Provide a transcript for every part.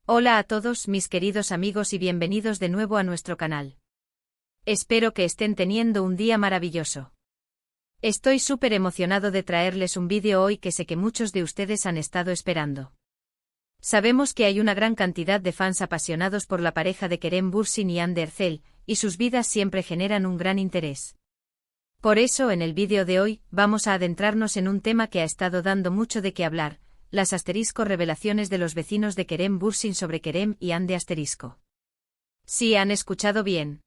Hola a todos mis queridos amigos y bienvenidos de nuevo a nuestro canal. Espero que estén teniendo un día maravilloso. Estoy súper emocionado de traerles un vídeo hoy que sé que muchos de ustedes han estado esperando. Sabemos que hay una gran cantidad de fans apasionados por la pareja de Kerem Bürsin y Hande Erçel, y sus vidas siempre generan un gran interés. Por eso en el vídeo de hoy, vamos a adentrarnos en un tema que ha estado dando mucho de qué hablar, las revelaciones de los vecinos de Kerem Bürsin sobre Kerem y Hande *. Sí, han escuchado bien.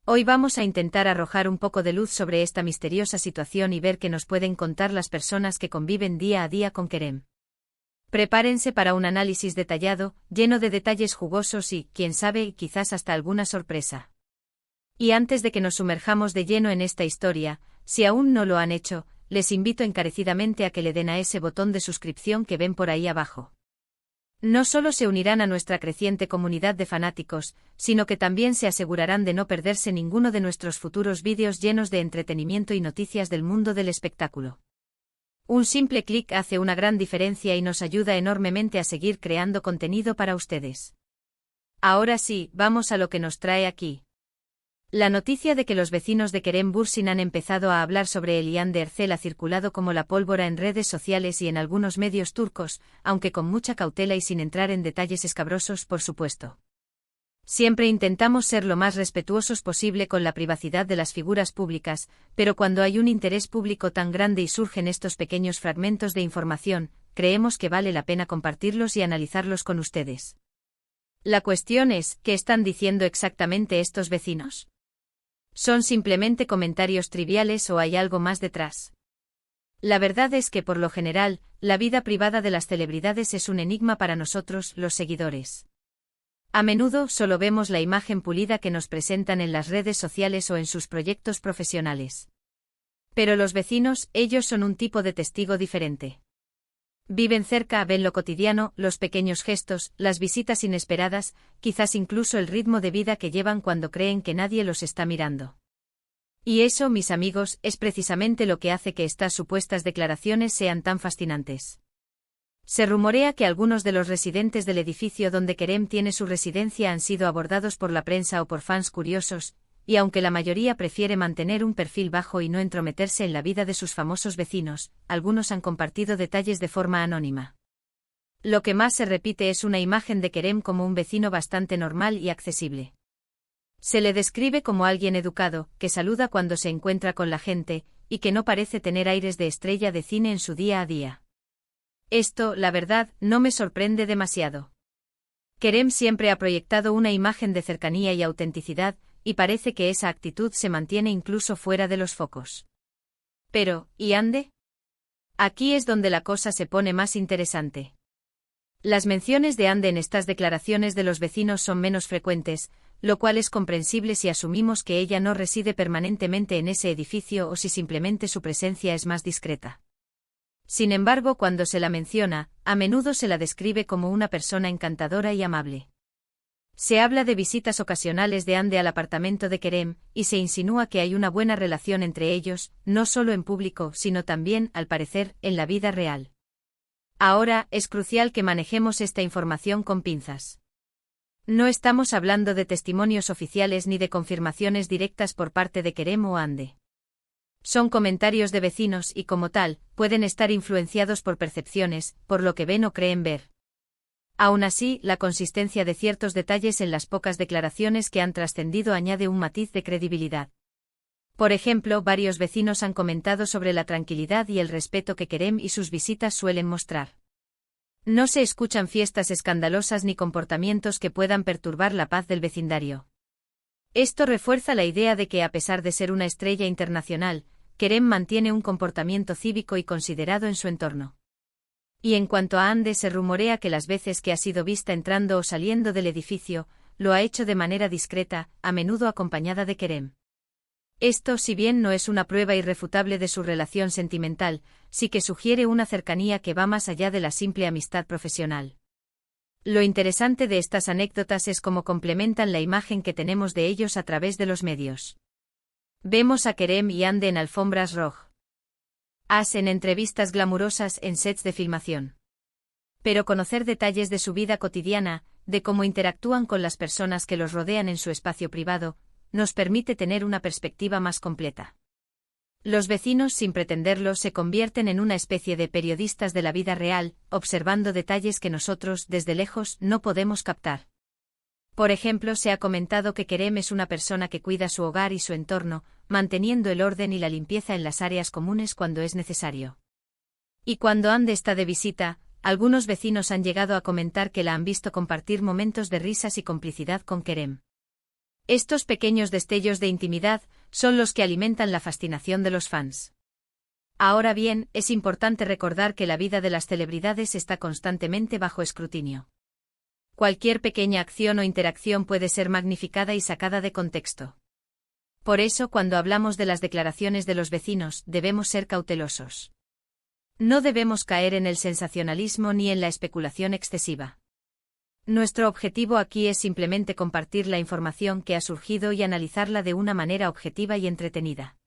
Hoy vamos a intentar arrojar un poco de luz sobre esta misteriosa situación y ver qué nos pueden contar las personas que conviven día a día con Kerem. Prepárense para un análisis detallado, lleno de detalles jugosos y, quién sabe, quizás hasta alguna sorpresa. Y antes de que nos sumerjamos de lleno en esta historia, si aún no lo han hecho, les invito encarecidamente a que le den a ese botón de suscripción que ven por ahí abajo. No solo se unirán a nuestra creciente comunidad de fanáticos, sino que también se asegurarán de no perderse ninguno de nuestros futuros vídeos llenos de entretenimiento y noticias del mundo del espectáculo. Un simple clic hace una gran diferencia y nos ayuda enormemente a seguir creando contenido para ustedes. Ahora sí, vamos a lo que nos trae aquí. La noticia de que los vecinos de Kerem Bürsin han empezado a hablar sobre él y Hande Erçel ha circulado como la pólvora en redes sociales y en algunos medios turcos, aunque con mucha cautela y sin entrar en detalles escabrosos, por supuesto. Siempre intentamos ser lo más respetuosos posible con la privacidad de las figuras públicas, pero cuando hay un interés público tan grande y surgen estos pequeños fragmentos de información, creemos que vale la pena compartirlos y analizarlos con ustedes. La cuestión es, ¿qué están diciendo exactamente estos vecinos? ¿Son simplemente comentarios triviales o hay algo más detrás? La verdad es que por lo general, la vida privada de las celebridades es un enigma para nosotros, los seguidores. A menudo solo vemos la imagen pulida que nos presentan en las redes sociales o en sus proyectos profesionales. Pero los vecinos, ellos son un tipo de testigo diferente. Viven cerca, ven lo cotidiano, los pequeños gestos, las visitas inesperadas, quizás incluso el ritmo de vida que llevan cuando creen que nadie los está mirando. Y eso, mis amigos, es precisamente lo que hace que estas supuestas declaraciones sean tan fascinantes. Se rumorea que algunos de los residentes del edificio donde Kerem tiene su residencia han sido abordados por la prensa o por fans curiosos, y aunque la mayoría prefiere mantener un perfil bajo y no entrometerse en la vida de sus famosos vecinos, algunos han compartido detalles de forma anónima. Lo que más se repite es una imagen de Kerem como un vecino bastante normal y accesible. Se le describe como alguien educado, que saluda cuando se encuentra con la gente, y que no parece tener aires de estrella de cine en su día a día. Esto, la verdad, no me sorprende demasiado. Kerem siempre ha proyectado una imagen de cercanía y autenticidad, y parece que esa actitud se mantiene incluso fuera de los focos. Pero, ¿y Hande? Aquí es donde la cosa se pone más interesante. Las menciones de Hande en estas declaraciones de los vecinos son menos frecuentes, lo cual es comprensible si asumimos que ella no reside permanentemente en ese edificio o si simplemente su presencia es más discreta. Sin embargo, cuando se la menciona, a menudo se la describe como una persona encantadora y amable. Se habla de visitas ocasionales de Hande al apartamento de Kerem, y se insinúa que hay una buena relación entre ellos, no solo en público, sino también, al parecer, en la vida real. Ahora, es crucial que manejemos esta información con pinzas. No estamos hablando de testimonios oficiales ni de confirmaciones directas por parte de Kerem o Hande. Son comentarios de vecinos y, como tal, pueden estar influenciados por percepciones, por lo que ven o creen ver. Aún así, la consistencia de ciertos detalles en las pocas declaraciones que han trascendido añade un matiz de credibilidad. Por ejemplo, varios vecinos han comentado sobre la tranquilidad y el respeto que Kerem y sus visitas suelen mostrar. No se escuchan fiestas escandalosas ni comportamientos que puedan perturbar la paz del vecindario. Esto refuerza la idea de que, a pesar de ser una estrella internacional, Kerem mantiene un comportamiento cívico y considerado en su entorno. Y en cuanto a Hande, se rumorea que las veces que ha sido vista entrando o saliendo del edificio, lo ha hecho de manera discreta, a menudo acompañada de Kerem. Esto, si bien no es una prueba irrefutable de su relación sentimental, sí que sugiere una cercanía que va más allá de la simple amistad profesional. Lo interesante de estas anécdotas es cómo complementan la imagen que tenemos de ellos a través de los medios. Vemos a Kerem y Hande en alfombras rojas, en entrevistas glamurosas en sets de filmación. Pero conocer detalles de su vida cotidiana, de cómo interactúan con las personas que los rodean en su espacio privado, nos permite tener una perspectiva más completa. Los vecinos, sin pretenderlo, se convierten en una especie de periodistas de la vida real, observando detalles que nosotros, desde lejos, no podemos captar. Por ejemplo, se ha comentado que Kerem es una persona que cuida su hogar y su entorno, manteniendo el orden y la limpieza en las áreas comunes cuando es necesario. Y cuando Ande está de visita, algunos vecinos han llegado a comentar que la han visto compartir momentos de risas y complicidad con Kerem. Estos pequeños destellos de intimidad son los que alimentan la fascinación de los fans. Ahora bien, es importante recordar que la vida de las celebridades está constantemente bajo escrutinio. Cualquier pequeña acción o interacción puede ser magnificada y sacada de contexto. Por eso, cuando hablamos de las declaraciones de los vecinos, debemos ser cautelosos. No debemos caer en el sensacionalismo ni en la especulación excesiva. Nuestro objetivo aquí es simplemente compartir la información que ha surgido y analizarla de una manera objetiva y entretenida.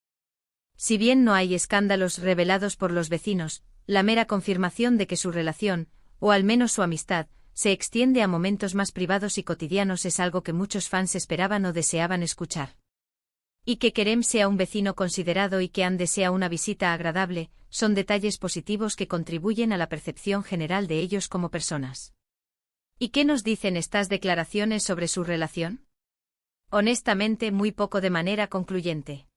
Si bien no hay escándalos revelados por los vecinos, la mera confirmación de que su relación, o al menos su amistad, se extiende a momentos más privados y cotidianos es algo que muchos fans esperaban o deseaban escuchar. Y que Kerem sea un vecino considerado y que Ande sea una visita agradable, son detalles positivos que contribuyen a la percepción general de ellos como personas. ¿Y qué nos dicen estas declaraciones sobre su relación? Honestamente, muy poco de manera concluyente.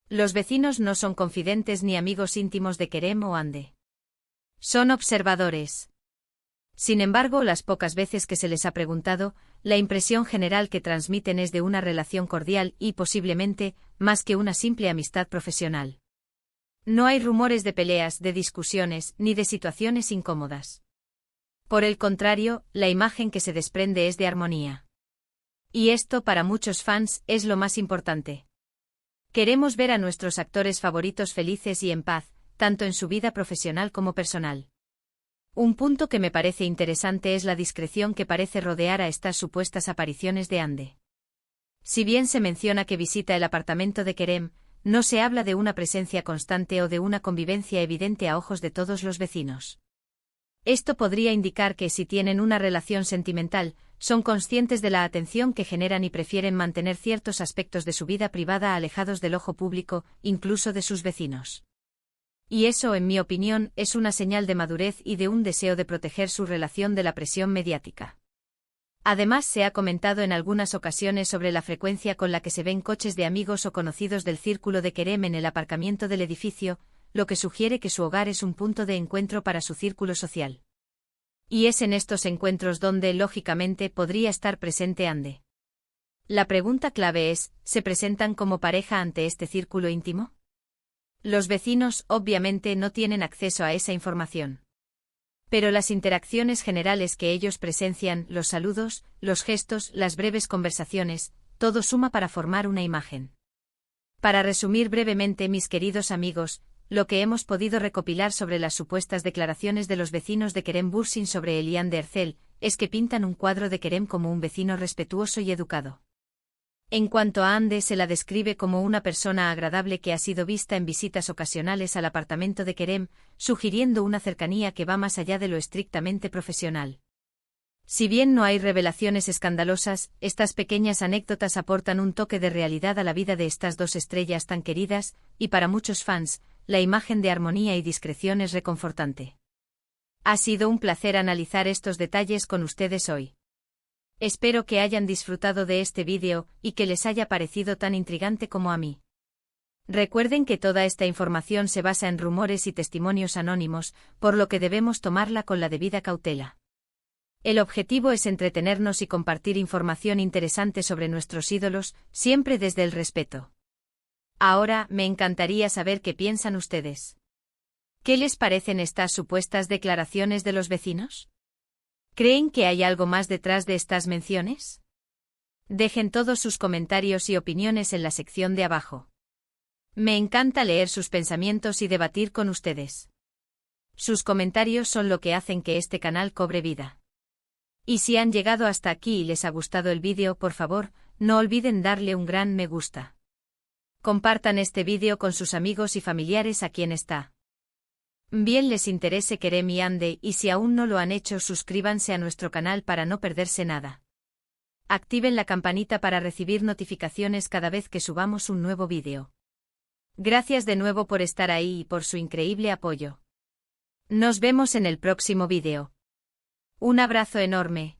Los vecinos no son confidentes ni amigos íntimos de Kerem o Ande. Son observadores. Sin embargo, las pocas veces que se les ha preguntado, la impresión general que transmiten es de una relación cordial y, posiblemente, más que una simple amistad profesional. No hay rumores de peleas, de discusiones, ni de situaciones incómodas. Por el contrario, la imagen que se desprende es de armonía. Y esto, para muchos fans, es lo más importante. Queremos ver a nuestros actores favoritos felices y en paz, tanto en su vida profesional como personal. Un punto que me parece interesante es la discreción que parece rodear a estas supuestas apariciones de Ande. Si bien se menciona que visita el apartamento de Kerem, no se habla de una presencia constante o de una convivencia evidente a ojos de todos los vecinos. Esto podría indicar que si tienen una relación sentimental, son conscientes de la atención que generan y prefieren mantener ciertos aspectos de su vida privada alejados del ojo público, incluso de sus vecinos. Y eso, en mi opinión, es una señal de madurez y de un deseo de proteger su relación de la presión mediática. Además, se ha comentado en algunas ocasiones sobre la frecuencia con la que se ven coches de amigos o conocidos del círculo de Kerem en el aparcamiento del edificio, lo que sugiere que su hogar es un punto de encuentro para su círculo social. Y es en estos encuentros donde, lógicamente, podría estar presente Ande. La pregunta clave es, ¿se presentan como pareja ante este círculo íntimo? Los vecinos, obviamente, no tienen acceso a esa información. Pero las interacciones generales que ellos presencian, los saludos, los gestos, las breves conversaciones, todo suma para formar una imagen. Para resumir brevemente, mis queridos amigos, lo que hemos podido recopilar sobre las supuestas declaraciones de los vecinos de Kerem Bürsin sobre Elian de Ercel, es que pintan un cuadro de Kerem como un vecino respetuoso y educado. En cuanto a Ande, se la describe como una persona agradable que ha sido vista en visitas ocasionales al apartamento de Kerem, sugiriendo una cercanía que va más allá de lo estrictamente profesional. Si bien no hay revelaciones escandalosas, estas pequeñas anécdotas aportan un toque de realidad a la vida de estas dos estrellas tan queridas, y para muchos fans, la imagen de armonía y discreción es reconfortante. Ha sido un placer analizar estos detalles con ustedes hoy. Espero que hayan disfrutado de este vídeo y que les haya parecido tan intrigante como a mí. Recuerden que toda esta información se basa en rumores y testimonios anónimos, por lo que debemos tomarla con la debida cautela. El objetivo es entretenernos y compartir información interesante sobre nuestros ídolos, siempre desde el respeto. Ahora, me encantaría saber qué piensan ustedes. ¿Qué les parecen estas supuestas declaraciones de los vecinos? ¿Creen que hay algo más detrás de estas menciones? Dejen todos sus comentarios y opiniones en la sección de abajo. Me encanta leer sus pensamientos y debatir con ustedes. Sus comentarios son lo que hacen que este canal cobre vida. Y si han llegado hasta aquí y les ha gustado el vídeo, por favor, no olviden darle un gran me gusta. Compartan este vídeo con sus amigos y familiares a quien está Bien les interese Kerem y Ande, y si aún no lo han hecho, suscríbanse a nuestro canal para no perderse nada. Activen la campanita para recibir notificaciones cada vez que subamos un nuevo vídeo. Gracias de nuevo por estar ahí y por su increíble apoyo. Nos vemos en el próximo vídeo. Un abrazo enorme.